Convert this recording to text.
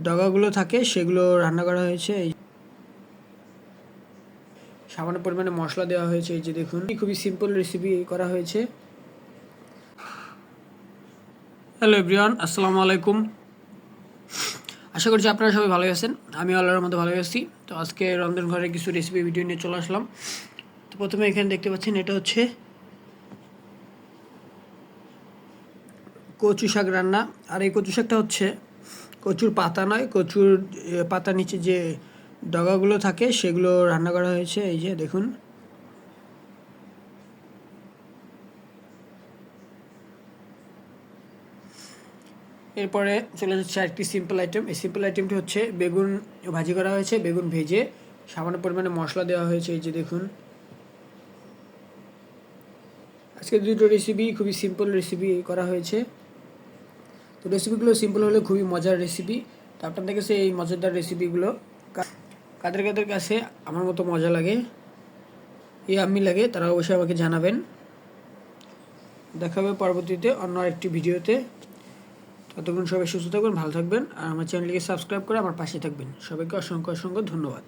ডগাগুলো থাকে সেগুলো রান্না করা হয়েছে। এই সামান্য পরিমাণে মশলা দেওয়া হয়েছে, এই যে দেখুন খুবই সিম্পল রেসিপি করা হয়েছে। হ্যালো এভরিওয়ান, আসসালামু আলাইকুম। আশা করছি আপনারা সবাই ভালো আছেন। আমি আল্লাহর মধ্যে ভালো আছি। তো আজকে রন্ধন ঘরের কিছু রেসিপি ভিডিও নিয়ে চলে আসলাম। তো প্রথমে এখানে দেখতে পাচ্ছেন এটা হচ্ছে কচু শাক রান্না। আর এই কচু শাকটা হচ্ছে কচুর পাতা নয়, কচুর পাতার নিচে যে ডগাগুলো থাকে সেগুলো রান্না করা হয়েছে। এই যে দেখুন, এরপরে চলে যাচ্ছে আরেকটি সিম্পল আইটেম। এই সিম্পল আইটেমটি হচ্ছে বেগুন ভাজি করা হয়েছে। বেগুন ভেজে সামান্য পরিমাণে মশলা দেওয়া হয়েছে, এই যে দেখুন। আজকে দুটো রেসিপি খুবই সিম্পল রেসিপি করা হয়েছে। তো রেসিপিগুলো সিম্পল হলে খুবই মজার রেসিপি। তো আপনাদের কাছে এই মজাদার রেসিপিগুলো কাদের কাদের কাছে আমার মতো মজা লাগে, আমি লাগে, তারা অবশ্যই আমাকে জানাবেন। দেখা হবে পরবর্তীতে অন্য আরেকটি ভিডিওতে। ততক্ষণ সবাই সুস্থ থাকবেন, ভালো থাকবেন, আর আমার চ্যানেলটিকে সাবস্ক্রাইব করে আমার পাশে থাকবেন। সবাইকে অসংখ্য অসংখ্য ধন্যবাদ।